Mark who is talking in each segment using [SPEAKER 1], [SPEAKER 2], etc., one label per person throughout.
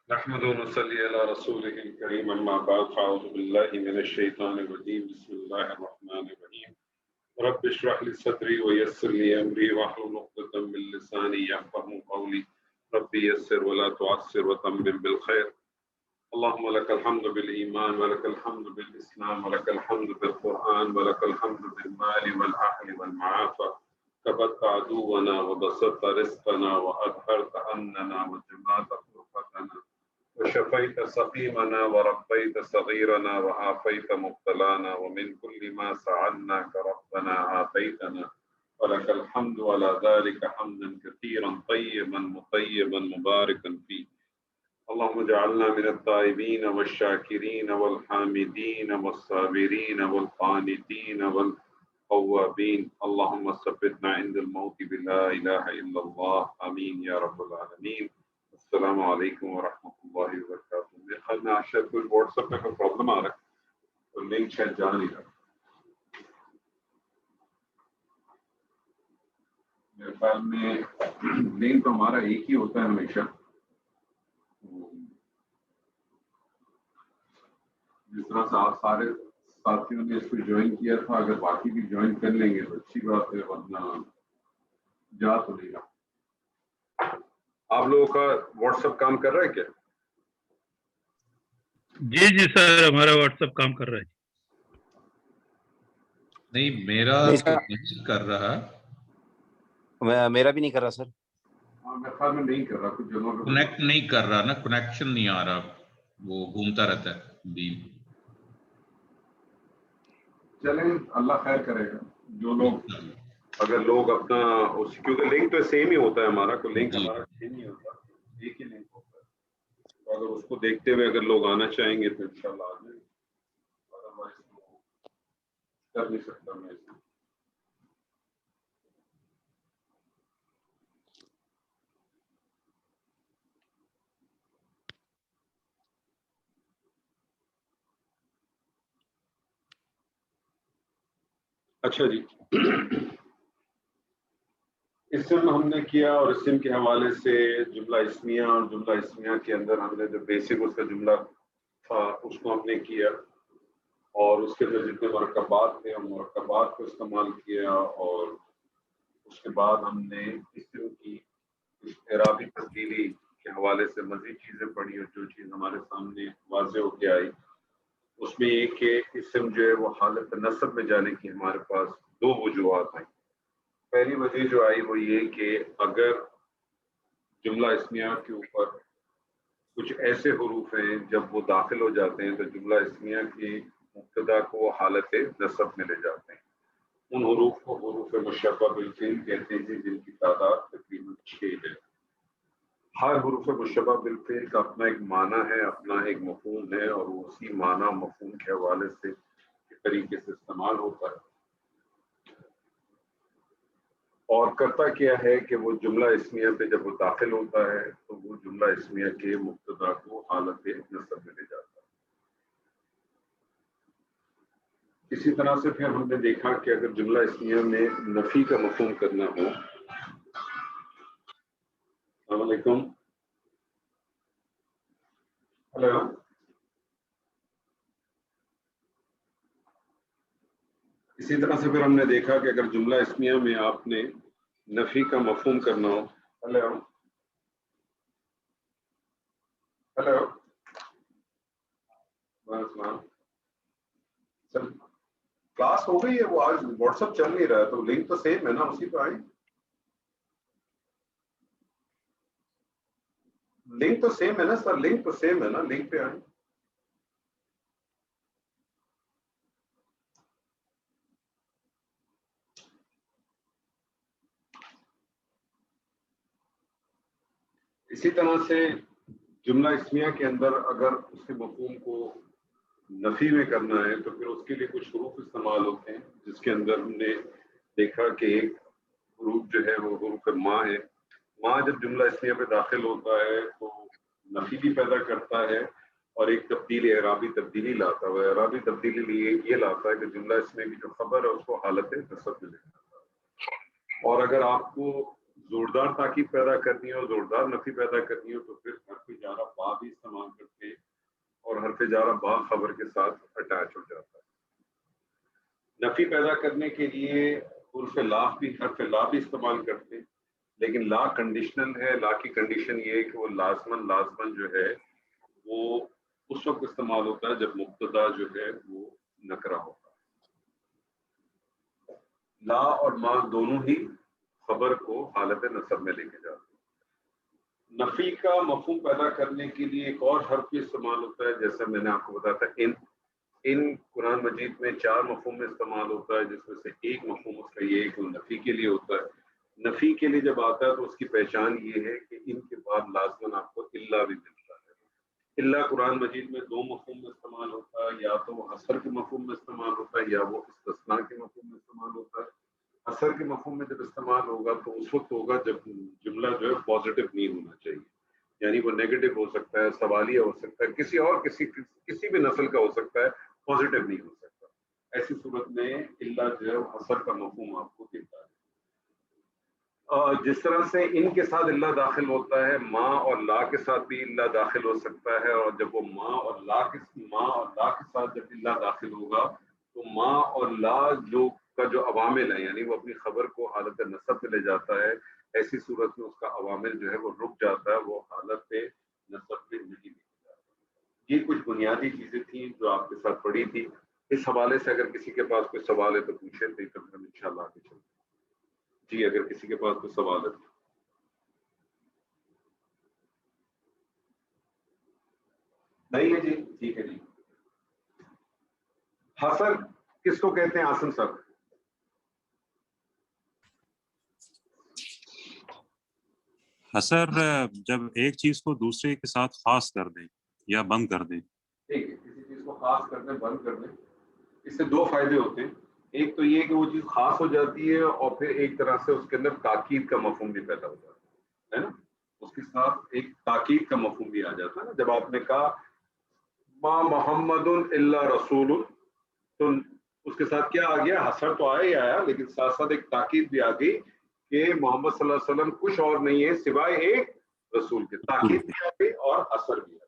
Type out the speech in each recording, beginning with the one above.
[SPEAKER 1] نحمده ونصلي على رسوله الكريم أما بعد فأعوذ بالله من الشيطان الرجيم بسم الله الرحمن الرحيم رب اشرح لي صدري ويسر لي أمري واحلل عقدة من لساني يفقهوا قولي ربي يسر ولا تعسر وتمم بالخير اللهم لك الحمد بالإيمان ولك الحمد بالإسلام ولك الحمد بالقرآن ولك الحمد بالمال والأهل والمعافى كبت عدونا وبسطت رزقنا وأظهرت أمننا وجمعت فرقتنا وشفيت سقيمنا وربيت صغيرنا وعافيت مبتلانا ومن كل ما سألناك ربنا آتيتنا ولك الحمد على ذلك حمدا كثيرا طيبا مطيبا مباركا فيه اللهم اجعلنا من التائبين والشاكرين والحامدين والصابرين والقانتين والأوابين اللهم ثبتنا عند الموت بلا إله إلا الله آمين يا رب العالمين السلام علیکم ورحمۃ اللہ وبرکاتہ۔ میرے خیال میں آج شاید کوئی واٹس ایپ پہ کوئی پرابلم آ رہا ہے تو لنک شاید جا نہیں رہا۔ میرے خیال میں لنک تو ہمارا ایک ہی ہوتا ہے ہمیشہ، جس طرح سے آپ سارے ساتھیوں نے اس کو جوائن کیا تھا، اگر باقی بھی جوائن کر لیں گے تو اچھی بات ہے، ورنہ جا تو نہیں رہا۔ آپ لوگوں کا واٹس ایپ کام کر رہا ہے کیا؟
[SPEAKER 2] جی جی سر، ہمارا واٹس ایپ کام کر رہا ہے۔
[SPEAKER 3] نہیں میرا تو نہیں کر رہا،
[SPEAKER 4] میرا بھی نہیں کر رہا سر۔
[SPEAKER 1] میرے خیال میں نہیں کر رہا، کچھ جگہوں پہ
[SPEAKER 3] کنیکٹ نہیں کر رہا نا، کنیکشن نہیں آ رہا، وہ گھومتا رہتا ہے بیم۔
[SPEAKER 1] چلیں اللہ خیر کرے گا۔ جو لوگ اگر لوگ اپنا کیونکہ لنک تو سیم ہی ہوتا ہے ہمارا، کوئی لنک ہمارا چینج نہیں ہوتا، ایک ہی لنک ہوتا ہے، تو اگر اس کو دیکھتے ہوئے اگر لوگ آنا چاہیں گے تو انشاءاللہ آ جائیں گے، ادروائز تو کر نہیں سکتا میں اس میں۔ اچھا جی، اسم ہم نے کیا اور اسم کے حوالے سے جملہ اسمیہ، اور جملہ اسمیہ کے اندر ہم نے جو بیسک اس کا جملہ تھا اس کو ہم نے کیا، اور اس کے اندر جتنے مرکبات تھے ہم مرکبات کو استعمال کیا، اور اس کے بعد ہم نے اسم کی اعرابی تبدیلی کے حوالے سے مزید چیزیں پڑھی، اور جو چیز ہمارے سامنے واضح ہو کے آئی اس میں یہ کہ اسم جو ہے وہ حالت نصب میں جانے کی ہمارے پاس دو وجوہات ہیں۔ پہلی وجہ جو آئی وہ یہ کہ اگر جملہ اسمیہ کے اوپر کچھ ایسے حروف ہیں جب وہ داخل ہو جاتے ہیں تو جملہ اسمیہ کی مبتدا کو وہ حالت نصب میں لے جاتے ہیں۔ ان حروف کو حروف مشبہ بالفعل کہتے ہیں جن کی تعداد تقریباً 6 ہے۔ ہر حروف مشبہ بالفعل کا اپنا ایک معنی ہے، اپنا ایک مفہوم ہے، اور وہ اسی معنی مفہوم کے حوالے سے طریقے سے استعمال ہوتا ہے، اور کرتا کیا ہے کہ وہ جملہ اسمیہ پہ جب وہ داخل ہوتا ہے تو وہ جملہ اسمیہ کے مبتدا کو حالت نصب میں لے جاتا ہے۔ اسی طرح سے پھر ہم نے دیکھا کہ اگر جملہ اسمیہ میں نفی کا مفہوم کرنا ہو، السلام علیکم، ہلو، اسی طرح سے پھر ہم نے دیکھا کہ اگر جملہ اسمیہ میں آپ نے نفی کا مفہوم کرنا ہو، ہلو ہلو، السلام، سر کلاس ہو گئی ہے، وہ آج واٹس ایپ چل نہیں رہا ہے تو لنک تو سیم ہے نا، اسی پہ آئیں، لنک تو سیم ہے نا سر، لنک تو سیم ہے نا، لنک پہ آئیں۔ اسی طرح سے جملہ اسمیہ کے اندر اگر اس کے مفہوم کو نفی میں کرنا ہے تو پھر اس کے لیے کچھ حروف استعمال ہوتے ہیں، جس کے اندر ہم نے دیکھا کہ ایک حروف جو ہے وہ حروف ماں ہے۔ ماں جب جملہ اسمیہ پہ داخل ہوتا ہے تو نفی بھی پیدا کرتا ہے اور ایک تبدیلی اعرابی تبدیلی لاتا ہے۔ اعرابی تبدیلی یہ لاتا ہے کہ جملہ اسمیہ کی جو خبر ہے اس کو حالت نصب میں لے جاتا ہے، اور اگر آپ کو زوردار تاکید پیدا کرنی ہو، زوردار نفی پیدا کرنی ہو تو پھر حرف جارہ با بھی استعمال کرتے ہیں اور حرف جارہ با خبر کے ساتھ اٹیچ ہو جاتا ہے۔ نفی پیدا کرنے کے لیے حرف لا بھی استعمال کرتے ہیں، لیکن لا کنڈیشنل ہے۔ لا کی کنڈیشن یہ ہے کہ وہ لازمن جو ہے وہ اس وقت استعمال ہوتا ہے جب مبتدا جو ہے وہ نکرہ ہوتا ہے۔ لا اور ما دونوں ہی خبر کو حالت نصب میں لے کے جاتے ہیں۔ نفی کا مفہوم پیدا کرنے کے لیے ایک اور حرف بھی استعمال ہوتا ہے، جیسا میں نے آپ کو بتایا تھا ان قرآن مجید میں 4 مفہوم میں استعمال ہوتا ہے، جس میں سے ایک مفہوم اس کا یہ ہے کہ وہ نفی کے لیے ہوتا ہے۔ نفی کے لیے جب آتا ہے تو اس کی پہچان یہ ہے کہ ان کے بعد لازماً آپ کو الا بھی ملتا ہے۔ الا قرآن مجید میں 2 مفہوم میں استعمال ہوتا ہے، یا تو وہ حصر کے مفہوم میں استعمال ہوتا ہے یا وہ استثناء کے مفہوم میں استعمال ہوتا ہے۔ حصر کے مفہوم میں جب استعمال ہوگا تو اس وقت ہوگا جب جملہ جو ہے پازیٹیو نہیں ہونا چاہیے، یعنی وہ نیگیٹو ہو سکتا ہے، سوالیہ ہو سکتا ہے، کسی بھی نسل کا ہو سکتا ہے، پازیٹیو نہیں ہو سکتا۔ ایسی صورت میں الا جو ہے حصر کا مفہوم آپ کو دیتا ہے۔ جس طرح سے ان کے ساتھ الا داخل ہوتا ہے، ما اور لا کے ساتھ بھی الا داخل ہو سکتا ہے، اور جب وہ ما اور لا کے ساتھ جب الا داخل ہوگا تو ما اور لا جو عوامل ہیں، یعنی وہ اپنی خبر کو حالت نصب میں لے جاتا ہے، ایسی صورت میں اس کا عوامل جو ہے وہ رک جاتا ہے، وہ حالت نصب میں نہیں لے جاتا۔ یہ کچھ بنیادی چیزیں تھیں جو آپ کے ساتھ پڑھی تھی۔ اس حوالے سے اگر کسی کے پاس کوئی سوال ہے تو پوچھیں، تو ہم انشاءاللہ آگے چلیں۔ جی اگر کسی کے پاس کوئی سوال ہے۔ نہیں ہے جی، ٹھیک ہے جی۔ حصر کس کو کہتے ہیں عاصم صاحب؟
[SPEAKER 5] حصر جب ایک چیز کو دوسرے کے ساتھ خاص کر دیں یا بند کر دیں۔
[SPEAKER 1] ٹھیک ہے، کسی چیز کو خاص کر دیں، بند کر دیں، اس سے 2 فائدے ہوتے ہیں۔ ایک تو یہ کہ وہ چیز خاص ہو جاتی ہے، اور پھر ایک طرح سے اس کے اندر تاکید کا مفہوم بھی پیدا ہو جاتا ہے نا، اس کے ساتھ ایک تاکید کا مفہوم بھی آ جاتا ہے نا۔ جب آپ نے کہا ما محمد الا رسول، تو اس کے ساتھ کیا آ گیا؟ حصر تو آیا ہی آیا، لیکن ساتھ ساتھ ایک تاکید بھی آ گئی کہ محمد صلی اللہ علیہ وسلم کچھ اور نہیں ہے سوائے ایک رسول کے۔ تاکید بھی آ گئی اور حصر بھی آ گئی۔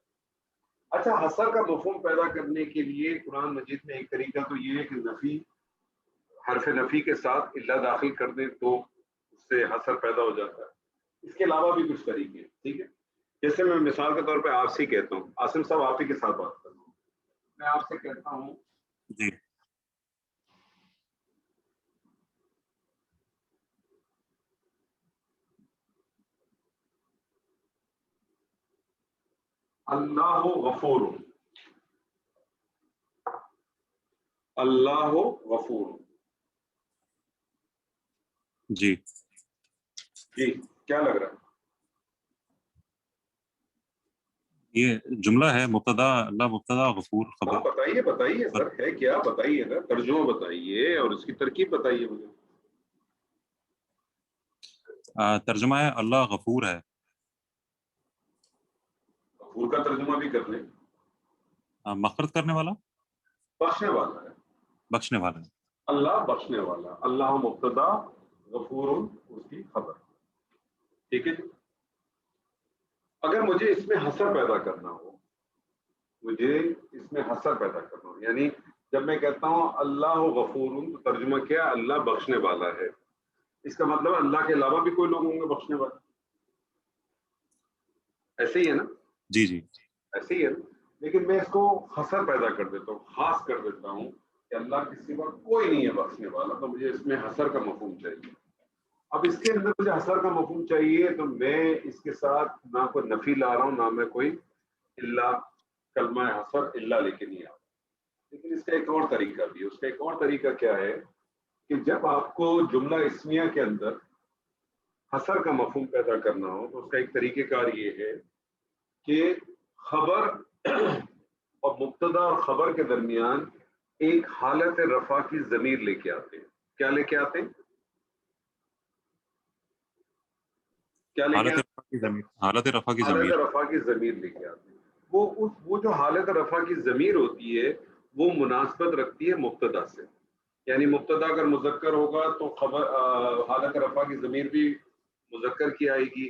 [SPEAKER 1] اچھا، حصر کا مفہوم پیدا کرنے کے لیے قرآن مجید میں ایک طریقہ تو یہ ہے کہ حرف نفی کے ساتھ الا داخل کر دیں تو اس سے حصر پیدا ہو جاتا ہے۔ اس کے علاوہ بھی کچھ طریقے ہیں، ٹھیک ہے۔ جیسے میں مثال کے طور پہ آپ سے کہتا ہوں، عاصم صاحب آپ ہی کے ساتھ بات کر رہا ہوں، میں آپ سے کہتا ہوں
[SPEAKER 5] جی
[SPEAKER 1] اللہ غفور، اللہ غفور،
[SPEAKER 5] جی
[SPEAKER 1] جی کیا لگ رہا ہے؟
[SPEAKER 5] یہ جملہ ہے، مبتدا اللہ، مبتدا غفور خبر۔
[SPEAKER 1] بتائیے سر، ہے کیا؟ بتائیے نا، ترجمہ بتائیے اور اس کی ترکیب بتائیے مجھے۔
[SPEAKER 5] ترجمہ ہے اللہ غفور ہے۔
[SPEAKER 1] غفور کا ترجمہ بھی کر لیں۔
[SPEAKER 5] مغفرت کرنے والا،
[SPEAKER 1] بخشنے والا ہے،
[SPEAKER 5] بخشنے والا ہے۔
[SPEAKER 1] اللہ بخشنے والا، اللہ مبتدا، غفور اس کی خبر، ٹھیک ہے جی۔ اگر مجھے اس میں حصر پیدا کرنا ہو، یعنی جب میں کہتا ہوں اللہ غفور تو ترجمہ کیا؟ اللہ بخشنے والا ہے۔ اس کا مطلب اللہ کے علاوہ بھی کوئی لوگ ہوں گے بخشنے والے، ایسے ہی ہے نا؟
[SPEAKER 5] جی جی
[SPEAKER 1] ایسے ہی ہے نا، لیکن میں اس کو حصر پیدا کر دیتا ہوں، خاص کر دیتا ہوں کہ اللہ کے سوا کوئی نہیں ہے بخشنے والا، تو مجھے اس میں حصر کا مفہوم چاہیے۔ اب اس کے اندر مجھے حصر کا مفہوم چاہیے، تو میں اس کے ساتھ نہ کوئی نفی لا رہا ہوں، نہ میں کوئی الا، کلمہ حصر الا لے کے نہیں آ رہا۔ لیکن اس کا ایک اور طریقہ بھی ہے۔ اس کا ایک اور طریقہ کیا ہے کہ جب آپ کو جملہ اسمیہ کے اندر حصر کا مفہوم پیدا کرنا ہو تو اس کا ایک طریقہ کار یہ ہے کہ خبر اور مبتدا اور خبر کے درمیان ایک حالت رفع کی ضمیر لے کے آتے ہیں۔ کیا لے کے آتے ہیں؟
[SPEAKER 5] حالت رفع کی ضمیر،
[SPEAKER 1] حالت رفع کی ضمیر لے کے آتے ہیں۔ وہ جو حالت رفع کی ضمیر ہوتی ہے وہ مناسبت رکھتی ہے مبتدا سے، یعنی مبتدا اگر مذکر ہوگا تو خبر حالت رفع کی ضمیر بھی مذکر کی آئے گی،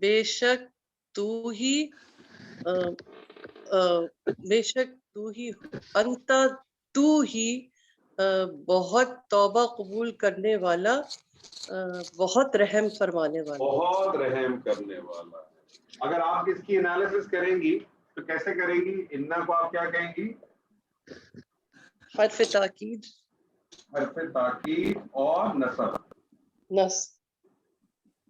[SPEAKER 6] بے شک تو ہی بے شک تو ہی انت تو ہی بہت توبہ قبول کرنے والا بہت رحم فرمانے والا.
[SPEAKER 1] بہت رحم کرنے والا ہے. اگر آپ اس کی انالیسس کریں گی تو کیسے کریں گی؟ انا کو آپ کیا کہیں گی؟
[SPEAKER 6] حرف تاکید
[SPEAKER 1] حرف تاکید اور نصب،
[SPEAKER 6] نصب.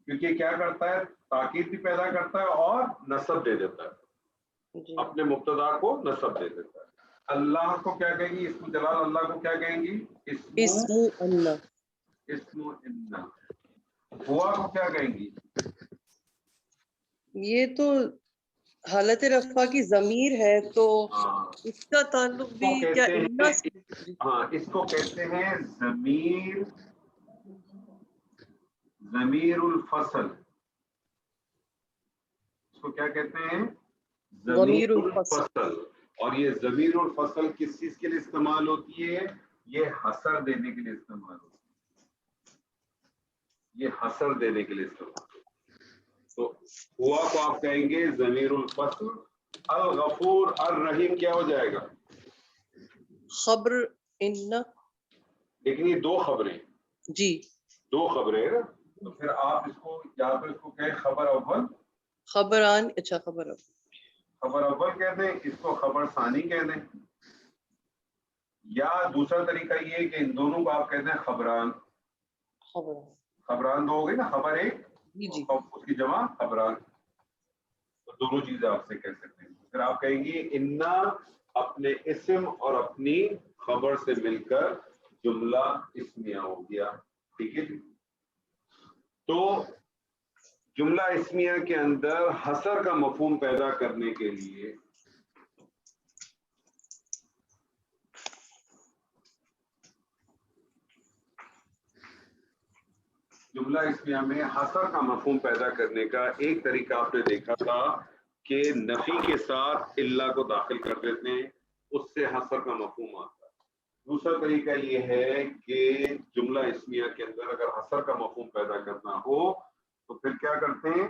[SPEAKER 1] کیونکہ کیا کرتا ہے؟ تاکید بھی پیدا کرتا ہے اور نصب دے دیتا ہے،
[SPEAKER 6] جی
[SPEAKER 1] اپنے مبتدا کو نصب دے دیتا ہے. اللہ کو کیا کہیں گی؟ اسم جلال اللہ کو کیا کہیں گی؟
[SPEAKER 6] اسم اللہ.
[SPEAKER 1] اسم انا. ہوا کو کیا کہیں گی؟
[SPEAKER 6] یہ تو حالت رفع کی ضمیر ہے تو
[SPEAKER 1] ہاں،
[SPEAKER 6] اس کا تعلق
[SPEAKER 1] اس
[SPEAKER 6] بھی
[SPEAKER 1] کو
[SPEAKER 6] کیا
[SPEAKER 1] کہتے
[SPEAKER 6] انا
[SPEAKER 1] ہیں،
[SPEAKER 6] سے؟
[SPEAKER 1] ہاں اس کو کہتے ہیں ضمیر الفصل. اس کو کیا کہتے ہیں؟
[SPEAKER 6] ضمیر
[SPEAKER 1] ضمیر
[SPEAKER 6] الفصل.
[SPEAKER 1] الفصل. اور یہ ضمیر الفصل کس چیز کے لیے استعمال ہوتی ہے؟ یہ حصر دینے کے لیے استعمال ہوتی ہے. یہ حصر دینے کے لیے استعمال ہوتی ہے. تو ہوا کو آپ کہیں گے ضمیر الفصل. الغفور الرحیم کیا ہو جائے گا؟
[SPEAKER 6] خبر انا.
[SPEAKER 1] لیکن یہ دو خبریں،
[SPEAKER 6] جی
[SPEAKER 1] دو خبریں ہیں نا، تو پھر آپ اس کو یا تو اس کو کہیں خبر اول،
[SPEAKER 6] خبران. اچھا خبر
[SPEAKER 1] خبر اول کہہ دیں، اس کو خبر ثانی کہہ دیں، یا دوسرا طریقہ یہ ہے کہ ان دونوں کو آپ کہتے ہیں خبران.
[SPEAKER 6] خبر.
[SPEAKER 1] خبران دو ہو گئی نا، خبر ایک
[SPEAKER 6] جی جی.
[SPEAKER 1] اس کی جمع خبران. تو دونوں چیزیں آپ سے کہہ سکتے ہیں. پھر آپ کہیں گے انا اپنے اسم اور اپنی خبر سے مل کر جملہ اسمیہ ہو گیا. ٹھیک ہے جی. تو جملہ اسمیہ کے اندر حصر کا مفہوم پیدا کرنے کے لیے جملہ اسمیہ میں حصر کا مفہوم پیدا کرنے کا ایک طریقہ آپ نے دیکھا تھا کہ نفی کے ساتھ الا کو داخل کر دیتے ہیں، اس سے حصر کا مفہوم آتا ہے. دوسرا طریقہ یہ ہے کہ جملہ اسمیہ کے اندر اگر حصر کا مفہوم پیدا کرنا ہو تو پھر کیا کرتے ہیں؟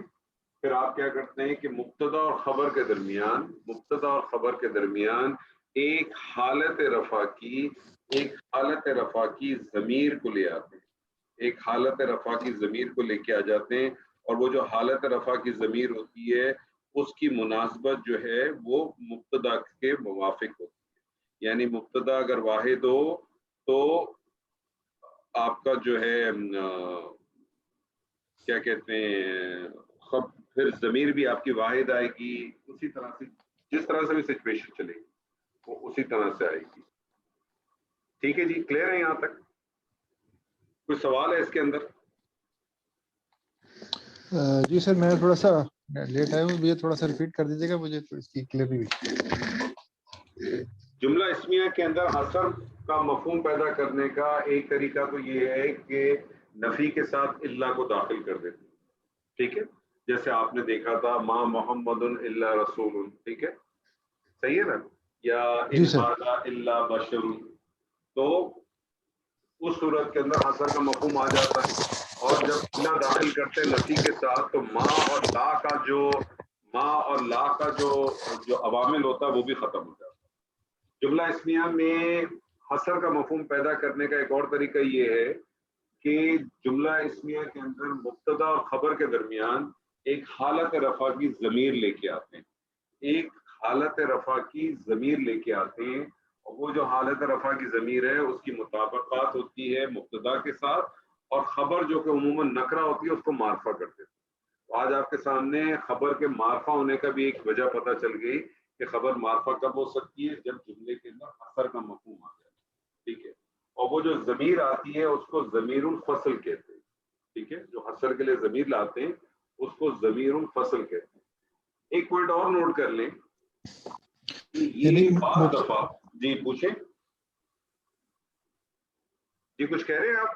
[SPEAKER 1] پھر آپ کیا کرتے ہیں کہ مبتدا اور خبر کے درمیان ایک حالت رفع کی ضمیر کو لے آتے ہیں، ایک حالت رفع کی ضمیر کو لے کے آ جاتے ہیں، اور وہ جو حالت رفع کی ضمیر ہوتی ہے اس کی مناسبت جو ہے وہ مبتدا کے موافق ہوتی ہے. یعنی مبتدا اگر واحد ہو تو آپ کا جو ہے کیا کہتے ہیں پھر ضمیر بھی آپ کی واحد آئے گی، اسی طرح سے جس طرح سے بھی سچویشن چلے گی وہ اسی طرح سے آئے گی. ٹھیک ہے جی، کلیئر ہے یہاں تک؟ کوئی سوال ہے اس کے اندر؟
[SPEAKER 7] جی سر میں تھوڑا سا لیٹ آیا ہوں، یہ تھوڑا سا ریپیٹ کر دیجیے گا مجھے اس کی کلیئرلی.
[SPEAKER 1] جملہ اسمیہ کے اندر حصر کا مفہوم پیدا کرنے کا ایک طریقہ تو یہ ہے کہ نفی کے ساتھ الا کو داخل کر دیتے ہیں. ٹھیک ہے، جیسے آپ نے دیکھا تھا ما محمد الا رسول. ٹھیک ہے، صحیح ہے نا؟ یا ان ھذا الا بشر. تو اس صورت کے اندر حصر کا مفہوم آ جاتا ہے. اور جب الا داخل کرتے ہیں نفی کے ساتھ تو ما اور لا کا جو عوامل ہوتا ہے وہ بھی ختم ہو جاتا ہے. جملہ اسمیہ میں حصر کا مفہوم پیدا کرنے کا ایک اور طریقہ یہ ہے کہ جملہ اسمیہ کے اندر مبتدا اور خبر کے درمیان ایک حالت رفع کی ضمیر لے کے آتے ہیں، اور وہ جو حالت رفع کی ضمیر ہے اس کی مطابقت ہوتی ہے مبتدا کے ساتھ، اور خبر جو کہ عموماً نکرہ ہوتی ہے اس کو معرفہ کرتے ہیں. تو آج آپ کے سامنے خبر کے معرفہ ہونے کا بھی ایک وجہ پتہ چل گئی کہ خبر معرفہ کب ہو سکتی ہے؟ جب جملے کے اندر حصر کا مفہوم آ جائے. ٹھیک ہے، اور وہ جو ضمیر آتی ہے اس کو ضمیر الفصل کہتے ہیں. ٹھیک ہے، جو حصر کے لیے ضمیر لاتے ہیں اس کو ضمیر الفصل کہتے ہیں. ایک پوائنٹ اور نوٹ کر لیں کہ یہ بعض دفعہ جی پوچھیں جی کچھ کہہ رہے ہیں آپ؟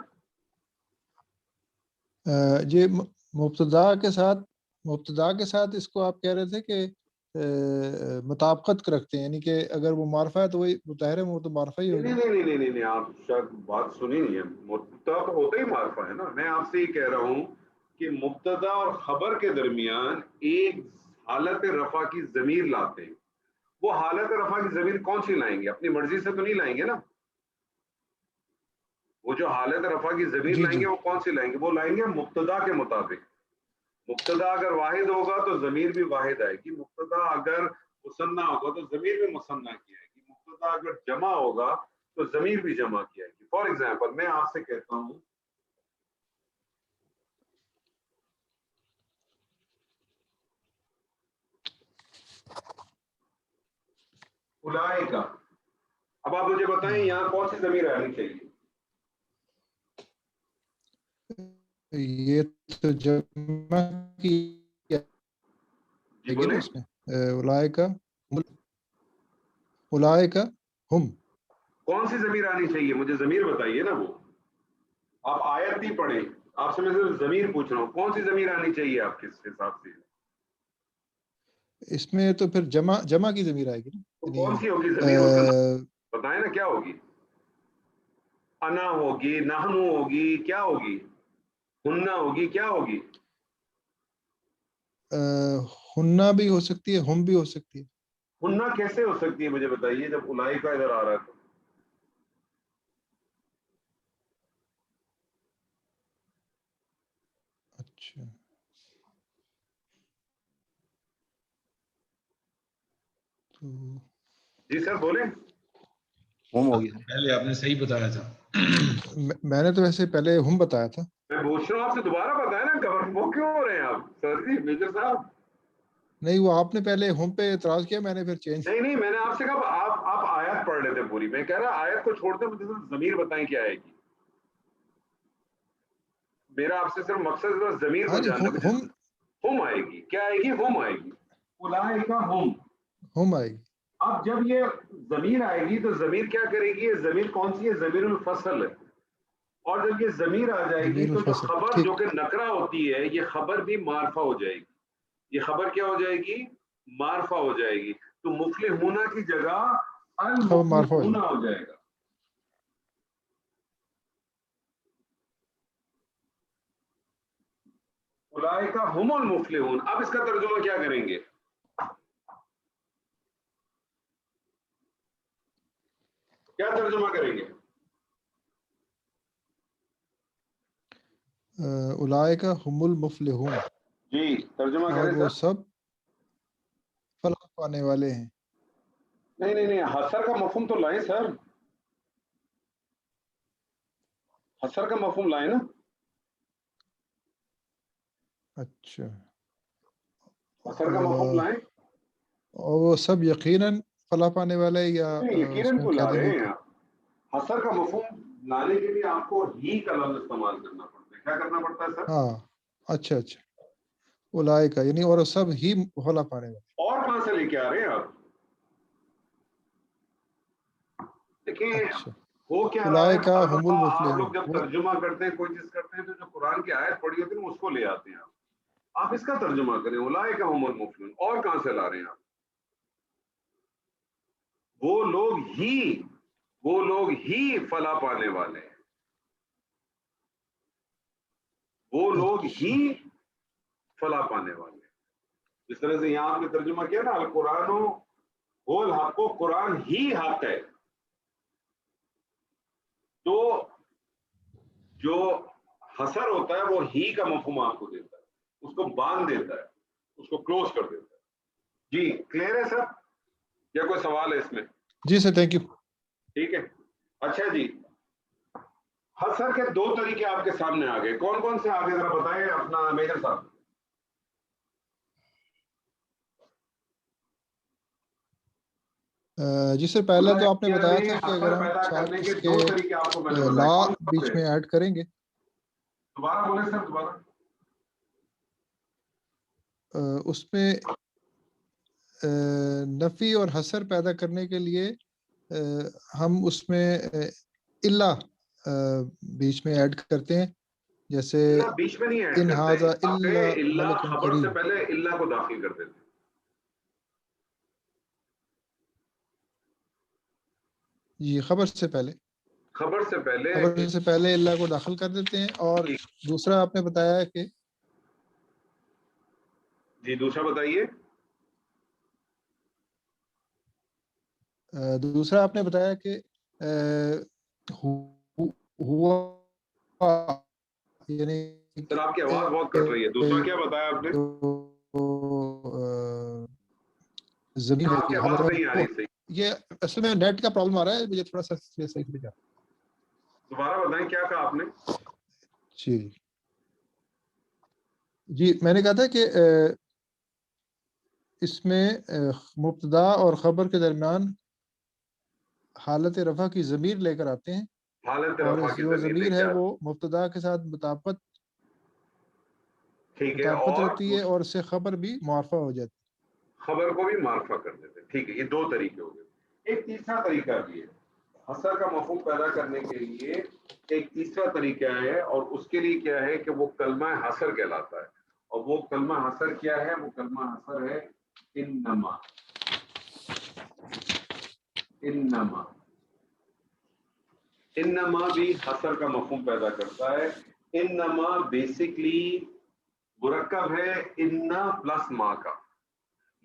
[SPEAKER 7] جی مبتدا کے ساتھ اس کو آپ کہہ رہے تھے کہ مطابقت رکھتے ہیں، یعنی کہ اگر وہ معرفہ ہے تو وہی ظاہر ہے وہ تو معرفہ ہی ہوگا.
[SPEAKER 1] نہیں آپ شاید بات سنی نہیں ہے. مبتدا تو ہوتا ہی معرفہ ہے نا. میں آپ سے یہ کہہ رہا ہوں کہ مبتدا اور خبر کے درمیان ایک حالت رفع کی ضمیر لاتے ہیں. وہ حالت رفع کی ضمیر کون سی لائیں گے؟ اپنی مرضی سے تو نہیں لائیں گے نا. وہ جو حالت رفع کی ضمیر
[SPEAKER 7] جی
[SPEAKER 1] لائیں
[SPEAKER 7] جی
[SPEAKER 1] گے وہ کون سی لائیں گے؟ وہ لائیں گے مبتدا کے مطابق. مبتدا اگر واحد ہوگا تو ضمیر بھی واحد آئے گی. مبتدا اگر مثنیٰ ہوگا تو ضمیر بھی مثنیٰ کی آئے گی. مبتدا اگر جمع ہوگا تو ضمیر بھی جمع کی آئے گی. فار ایگزامپل میں آپ سے کہتا ہوں اولئک. اب آپ مجھے بتائیں یہاں کون سی ضمیر آنی چاہیے؟
[SPEAKER 7] یہ تو جمع کی
[SPEAKER 1] جی بولیں.
[SPEAKER 7] اس میں اولئک ہم.
[SPEAKER 1] کون سی ضمیر آنی چاہیے؟ مجھے ضمیر بتائیے نا. وہ آپ آیت نہیں پڑھیں, آپ سے میں صرف ضمیر پوچھ رہا ہوں. کون سی ضمیر آنی چاہیے آپ کے حساب سے؟
[SPEAKER 7] اس میں تو پھر جمع کی ضمیر آئے گی نا.
[SPEAKER 1] تو کون سی ہوگی ضمیر؟ اس کا نام بتائیں نا. کیا ہوگی؟ انا ہوگی, نحنو ہوگی, کیا ہوگی؟ ہننا ہوگی, کیا ہوگی؟
[SPEAKER 7] ہننا بھی ہو سکتی ہے, ہم بھی ہو سکتی ہے.
[SPEAKER 1] ہننا کیسے ہو سکتی ہے مجھے بتائیے جب اولئک کا ادھر آ رہا ہے تو؟
[SPEAKER 7] اچھا تو
[SPEAKER 1] جی سر بولیں.
[SPEAKER 4] ہم ہوگی.
[SPEAKER 3] پہلے آپ نے صحیح بتایا تھا.
[SPEAKER 7] میں نے تو ویسے پہلے ہم بتایا تھا.
[SPEAKER 1] میں پوچھ رہا ہوں آپ سے, دوبارہ بتائیں نا. وہ کیوں ہو رہے ہیں آپ سر جی میجر صاحب؟
[SPEAKER 7] نہیں, وہ آپ نے پہلے ہم پہ اعتراض کیا, میں نے پھر چینج.
[SPEAKER 1] نہیں میں نے آپ سے کہا آپ آیت پڑھ رہے تھے پوری. میں کہہ رہا آیت کو چھوڑ دیں, مجھے صرف ضمیر بتائیں کیا آئے گی. میرا آپ سے صرف مقصد صرف ضمیر
[SPEAKER 7] ہاں
[SPEAKER 1] کو
[SPEAKER 7] جی,
[SPEAKER 1] جاننا. ہم آئے گی. کیا آئے گی؟ ہم آئے گی. اولئک
[SPEAKER 7] ہم آئے گی.
[SPEAKER 1] اب جب یہ ضمیر آئے گی تو ضمیر کیا کرے گی؟ یہ ضمیر کون سی ہے؟ ضمیر الفصل ہے. اور جب یہ ضمیر آ جائے گی
[SPEAKER 7] ضمیر
[SPEAKER 1] تو جو
[SPEAKER 7] الفصل,
[SPEAKER 1] خبر
[SPEAKER 7] ٹھیک.
[SPEAKER 1] جو کہ نکرہ ہوتی ہے, یہ خبر بھی معرفہ ہو جائے گی. یہ خبر کیا ہو جائے گی؟ معرفہ ہو جائے گی. تو مفلحون کی جگہ
[SPEAKER 7] خبر معرفہ ہو
[SPEAKER 1] المفلحون
[SPEAKER 7] جائے.
[SPEAKER 1] ہو جائے گا. اولئک هم المفلحون. اب اس کا ترجمہ کیا کریں گے؟ کیا ترجمہ کریں گے؟
[SPEAKER 7] اولئک هم المفلحون.
[SPEAKER 1] جی ترجمہ
[SPEAKER 7] اور
[SPEAKER 1] کریں
[SPEAKER 7] وہ
[SPEAKER 1] سر.
[SPEAKER 7] سب فلاح پانے والے ہیں.
[SPEAKER 1] نہیں حسر کا مفہوم تو لائیں سر. حسر کا مفہوم لائیں نا.
[SPEAKER 7] اچھا,
[SPEAKER 1] حسر کا مفہوم لائیں.
[SPEAKER 7] اور وہ سب یقیناً فلاح پانے والے, یا اس
[SPEAKER 1] یقیناً
[SPEAKER 7] میں
[SPEAKER 1] کو
[SPEAKER 7] کہہ
[SPEAKER 1] لا
[SPEAKER 7] دیں
[SPEAKER 1] رہے
[SPEAKER 7] گے
[SPEAKER 1] ہیں آپ. حسر کا مفہوم لانے کے لیے آپ کو ہی کا لفظ استعمال کرنا پڑتا ہے. کیا کرنا پڑتا ہے سر؟
[SPEAKER 7] ہاں اچھا اولئک یعنی اور سب ہی فلاح پانے والے.
[SPEAKER 1] اور کہاں سے لے کے آ رہے ہیں آپ؟ دیکھیں
[SPEAKER 7] اچھا,
[SPEAKER 1] ہو کیا رہا ہے.
[SPEAKER 7] اولئک هم
[SPEAKER 1] البتہ آپ لوگ
[SPEAKER 7] المفلحون.
[SPEAKER 1] جب ترجمہ کرتے ہیں, کوئی چیز کرتے ہیں, تو جو قرآن کی آیت پڑھی ہوتی ہے اس کو لے آتے ہیں. آپ اس کا ترجمہ کریں اولئک هم المفلحون. اور کہاں سے لا رہے ہیں آپ؟ وہ لوگ ہی فلاح پانے والے ہیں. وہ لوگ ہی فلاح پانے والے ہیں. جس طرح سے یہاں آپ نے ترجمہ کیا نا, القرآن هو الحق, کو قرآن ہی حق ہے. تو جو حسر ہوتا ہے وہ ہی کا مفہوم آپ کو دیتا ہے, اس کو باندھ دیتا ہے, اس کو کلوز کر دیتا ہے. جی کلیئر ہے سر, یا کوئی سوال ہے اس میں؟
[SPEAKER 7] جی سر, تھینک یو.
[SPEAKER 1] ٹھیک ہے. اچھا جی, حسر کے دو طریقے آپ کے سامنے آ گئے. کون کون سے آگے ذرا بتائیں اپنا میجر صاحب.
[SPEAKER 7] جی سر, پہلا تو آپ نے بتایا تھا کہ اگر ہم
[SPEAKER 1] پیدا
[SPEAKER 7] ساتھ
[SPEAKER 1] کرنے
[SPEAKER 7] اس
[SPEAKER 1] دو
[SPEAKER 7] کے
[SPEAKER 1] طریقے آپ کو میں نے بتائے.
[SPEAKER 7] لا
[SPEAKER 1] کون کون
[SPEAKER 7] بیچ
[SPEAKER 1] سے؟
[SPEAKER 7] میں ایڈ کریں گے.
[SPEAKER 1] دوبارہ بولیں سر, دوبارہ.
[SPEAKER 7] اس میں نفی اور حسر پیدا کرنے کے لیے ہم اس میں الا بیچ میں ایڈ کرتے ہیں. جیسے
[SPEAKER 1] اللہ بیچ میں نہیں ایڈ
[SPEAKER 7] ان
[SPEAKER 1] کرتے,
[SPEAKER 7] ھذا
[SPEAKER 1] آپ
[SPEAKER 7] الا
[SPEAKER 1] اللہ
[SPEAKER 7] ملک
[SPEAKER 1] خبر سے
[SPEAKER 7] کریم.
[SPEAKER 1] پہلے اللہ کو داخل کر دیتے.
[SPEAKER 7] جی, خبر سے پہلے
[SPEAKER 1] خبر سے پہلے
[SPEAKER 7] اللہ کو داخل کر دیتے ہیں. اور دوسرا آپ نے بتایا کہ
[SPEAKER 1] جی دوسرا بتائیے.
[SPEAKER 7] دوسرا آپ نے بتایا کہ ہوا یعنی
[SPEAKER 1] سر آپ کی آواز بہت کٹ رہی ہے. دوسرا کیا بتایا آپ نے؟
[SPEAKER 7] زمین
[SPEAKER 1] آپ کی آواز نہیں آ رہی صحیح.
[SPEAKER 7] یہ اصل میں نیٹ کا پرابلم آ رہا ہے, مجھے تھوڑا سا صحیح سے جا.
[SPEAKER 1] دوبارہ بتائیں کیا کہا آپ نے؟
[SPEAKER 7] جی میں نے کہا تھا کہ اس میں مبتدا اور خبر کے درمیان حالت رفع کی ضمیر لے کر آتے ہیں,
[SPEAKER 1] حالت
[SPEAKER 7] اور
[SPEAKER 1] رفع کی
[SPEAKER 7] جو ضمیر ہے
[SPEAKER 1] کیا؟
[SPEAKER 7] وہ مبتدا کے ساتھ مطابقت
[SPEAKER 1] ٹھیک ہے, اور
[SPEAKER 7] رکھتی ہے, اور اس سے خبر بھی معرفہ ہو جاتی ہے.
[SPEAKER 1] خبر کو بھی معرفہ کر دیتے ہیں. ٹھیک ہے, یہ دو طریقے ہو گئے. ایک تیسرا طریقہ بھی ہے حصر کا مفہوم پیدا کرنے کے لیے. ایک تیسرا طریقہ ہے, اور اس کے لیے کیا ہے کہ وہ کلمہ حصر کہلاتا ہے. اور وہ کلمہ حصر کیا ہے؟ وہ کلمہ حصر ہے انما. انما انما بھی حصر کا مفہوم پیدا کرتا ہے. انما بیسکلی مرکب ہے انا پلس ما کا.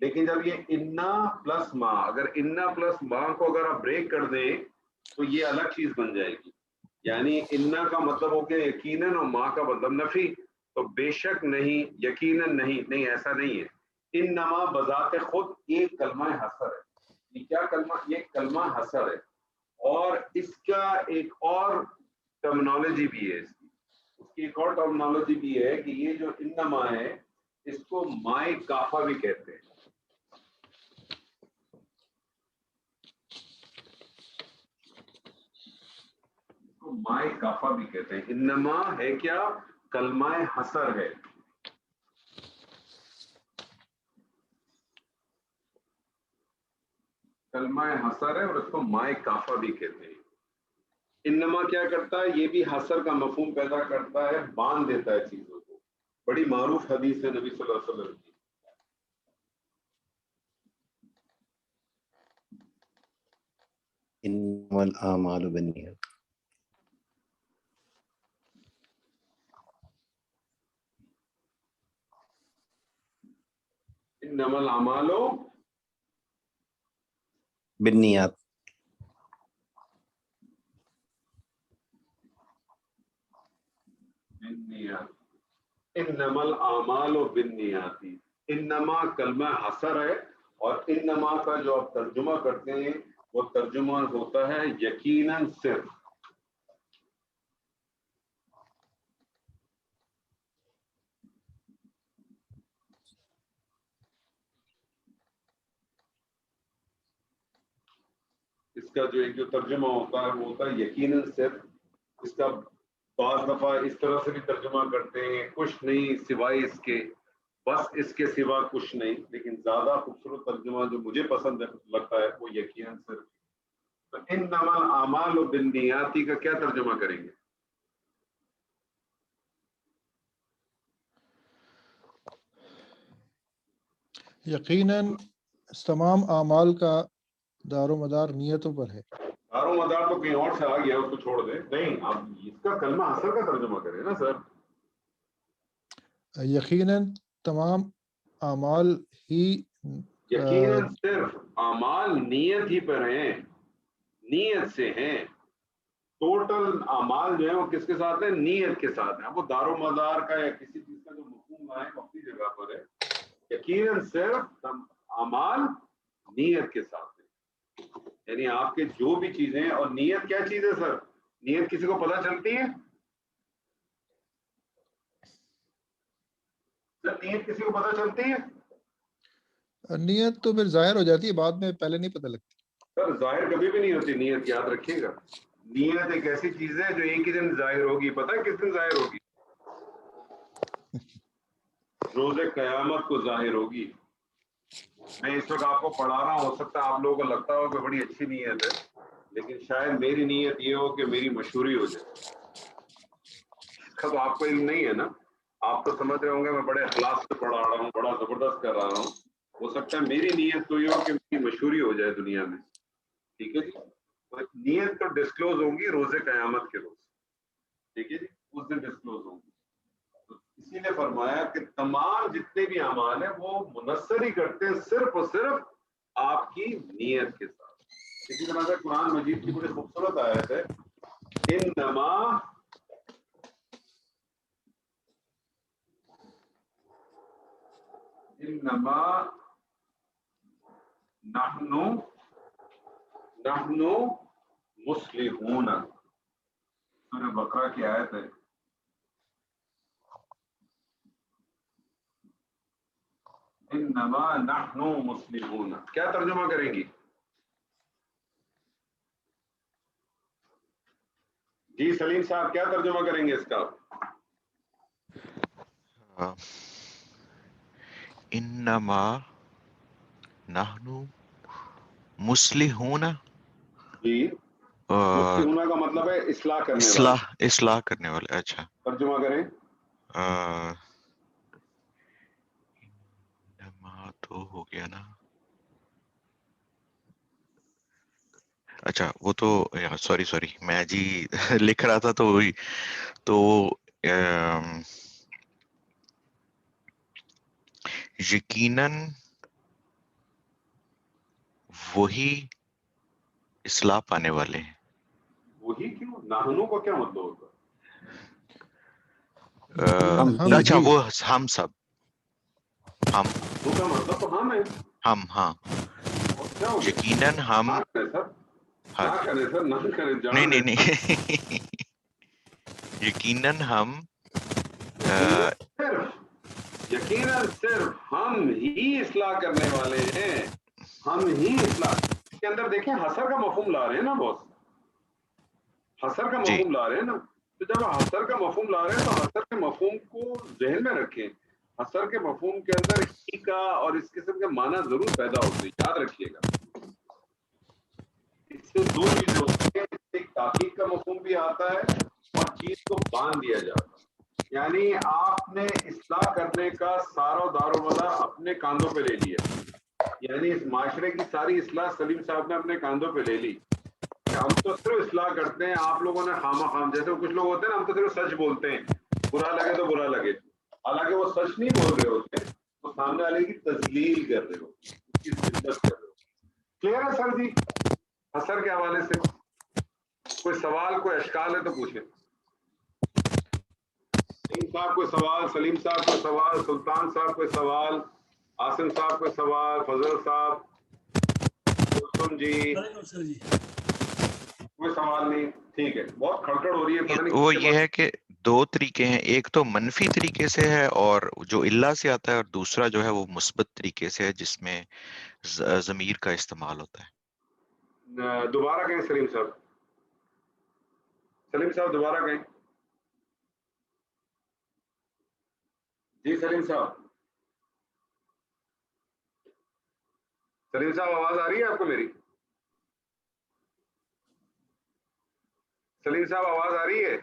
[SPEAKER 1] لیکن جب یہ انا پلس ما, اگر انا پلس ما کو اگر آپ بریک کر دیں تو یہ الگ چیز بن جائے گی. یعنی انا کا مطلب ہو گیا یقیناً, اور ما کا مطلب نفی. تو بے شک نہیں, یقیناً نہیں, ایسا نہیں ہے. انما بذات خود ایک کلمہ حصر ہے. یہ کیا کلمہ؟ یہ کلمہ حصر ہے. اور اس کا ایک اور ٹرمنالوجی بھی ہے. اس کی ایک اور ٹرمنالوجی بھی ہے کہ یہ جو انما ہے اس کو مائے کافہ بھی کہتے ہیں. مائے کافہ بھی کہتے ہیں. انما ہے کیا؟ کلمہ حصر ہے. کلمہ حصر ہے, اور اس کو مائے کافہ بھی کہتے ہیں. انما کیا کرتا ہے؟ یہ بھی حصر کا مفہوم پیدا کرتا ہے, باندھ دیتا ہے چیزوں کو. بڑی معروف حدیث ہے نبی صلی اللہ علیہ وسلم کی.
[SPEAKER 4] انما الاعمال بالنیات.
[SPEAKER 1] انما الاعمال
[SPEAKER 4] بالنیات.
[SPEAKER 1] بالنیات. انما الاعمال بالنیات. انما کلمہ حصر ہے, اور انما کا جو آپ ترجمہ کرتے ہیں وہ ترجمہ ہوتا ہے یقیناً صرف. اس کا جو ایک جو ترجمہ ہوتا ہے وہ ہوتا ہے یقیناً صرف. اس کا بعض دفعہ اس طرح سے بھی ترجمہ کرتے ہیں کچھ نہیں سوائے اس کے, بس اس کے سوا کچھ نہیں. لیکن زیادہ خوبصورت ترجمہ جو مجھے پسند لگتا ہے وہ یقیناً صرف. تو انما الاعمال بالنیات کا کیا ترجمہ کریں گے؟
[SPEAKER 7] یقیناً تمام اعمال کا دار و مدار نیتوں پر ہے.
[SPEAKER 1] دار و مدار تو کہیں اور سے آ گیا, اس کو چھوڑ دیں. نہیں, آپ اس کا کلمہ حصر کا ترجمہ کریں نا سر.
[SPEAKER 7] یقیناً تمام اعمال ہی
[SPEAKER 1] یقیناً صرف اعمال نیت ہی پر ہیں, نیت سے ہیں. ٹوٹل اعمال جو ہیں وہ کس کے ساتھ ہیں؟ نیت کے ساتھ ہیں. وہ دار و مدار کا یا کسی چیز کا جو مفہوم ہے وہ اپنی جگہ پر ہے. یقیناً صرف اعمال نیت کے ساتھ ہیں. یعنی آپ کے جو بھی چیزیں, اور نیت کیا چیز ہے سر؟ نیت کسی کو پتہ چلتی ہے سر؟ نیت کسی کو پتہ چلتی ہے؟
[SPEAKER 7] نیت تو پھر ظاہر ہو جاتی ہے بعد میں, پہلے نہیں پتہ لگتی.
[SPEAKER 1] سر ظاہر کبھی بھی نہیں ہوتی نیت, یاد رکھیے گا. نیت ایک ایسی چیز ہے جو ایک ہی دن ظاہر ہوگی. پتہ ہے کس دن ظاہر ہوگی؟ روز قیامت کو ظاہر ہوگی. میں اس وقت آپ کو پڑھا رہا ہوں, ہو سکتا ہے آپ لوگوں کو لگتا ہو کہ بڑی اچھی نیت ہے, لیکن شاید میری نیت یہ ہو کہ میری مشہوری ہو جائے. اس کا تو آپ کو علم نہیں ہے نا. آپ تو سمجھ رہے ہوں گے میں بڑے اخلاص سے پڑھا رہا ہوں, بڑا زبردست کر رہا ہوں. ہو سکتا ہے میری نیت تو یہ ہو کہ میری مشہوری ہو جائے دنیا میں. ٹھیک ہے جی. نیت تو ڈسکلوز ہوں گی روز قیامت کے روز. ٹھیک ہے جی, اس دن ڈسکلوز ہوں گی. اسی لیے فرمایا کہ تمام جتنے بھی اعمال ہیں وہ منحصر ہی کرتے ہیں صرف اور صرف آپ کی نیت کے ساتھ. اسی طرح سے قرآن مجید کی بڑی خوبصورت آیت ہے انما نحن مصلحون. سورہ بقرہ کی آیت ہے. انما نحن مصلحون. کیا ترجمہ کریں گی؟ جی سلیم صاحب کیا ترجمہ کریں گے اس کا؟
[SPEAKER 8] انما نحن مصلحون.
[SPEAKER 1] جی مصلحون کا مطلب ہے اصلاح کرنے والے.
[SPEAKER 8] اصلاح کرنے والے. اچھا
[SPEAKER 1] ترجمہ کریں.
[SPEAKER 8] انما تو ہو گیا نا. اچھا وہ تو سوری میں جی لکھ رہا تھا تو وہی تو یقیناً وہی اصلاح پانے والے ہیں.
[SPEAKER 1] وہی کیوں؟ ناہنوں کا کیا مطلب ہوتا ہے؟
[SPEAKER 8] اچھا وہ ہم سب ہم
[SPEAKER 1] وہ کا مطلب تو ہم ہے.
[SPEAKER 8] ہم ہاں یقیناً ہم نہیں یقیناً ہم
[SPEAKER 1] یقیناً صرف ہم ہی اصلاح کرنے والے ہیں. ہم ہی اصلاح کے اندر دیکھیں حسر کا مفہوم لا رہے ہیں نا بہت. حسر کا مفہوم لا رہے ہیں نا. تو جب حسر کا مفہوم لا رہے ہیں تو حسر کے مفہوم کو ذہن میں رکھیں. حسر کے مفہوم کے اندر ہی کا اور اس قسم کے معنی ضرور پیدا ہوتے ہیں. یاد رکھیے گا اس سے دو چیزیں ہوتی ہیں. ایک تحقیق کا مفہوم بھی آتا ہے اور چیز کو باندھ دیا جاتا ہے. یعنی آپ نے اصلاح کرنے کا سارا دار و مدار اپنے کاندھوں پہ لے لیا. یعنی اس معاشرے کی ساری اصلاح سلیم صاحب نے اپنے کاندھوں پہ لے لی. ہم تو صرف اصلاح کرتے ہیں. آپ لوگوں نے خامہ خام جیسے کچھ لوگ ہوتے ہیں نا ہم تو صرف سچ بولتے ہیں. برا لگے تو برا لگے. حالانکہ وہ سچ نہیں بول رہے ہوتے. وہ سامنے والے کی تذلیل کر رہے ہو. اس کی ذلت کر رہے ہو. کلیئر ہے سر جی؟ حسر کے حوالے سے کوئی سوال کوئی اشکال ہے تو پوچھیں. سلیم صاحب کوئی سوال؟ سلیم صاحب کوئی سوال؟ سلطان صاحب کوئی سوال؟ آصم صاحب کوئی سوال؟ فضل صاحب جی کوئی سوال نہیں؟ ٹھیک ہے. بہت کھڑکڑ ہو رہی ہے.
[SPEAKER 8] وہ یہ ہے کہ دو طریقے ہیں. ایک تو منفی طریقے سے ہے اور جو اللہ سے آتا ہے اور دوسرا جو ہے وہ مثبت طریقے سے ہے جس میں ضمیر کا استعمال ہوتا ہے.
[SPEAKER 1] دوبارہ کہیں سلیم صاحب. سلیم صاحب دوبارہ کہیں. جی سلیم صاحب. سلیم صاحب آواز آ رہی ہے آپ کو میری؟ سلیم صاحب آواز آ رہی ہے؟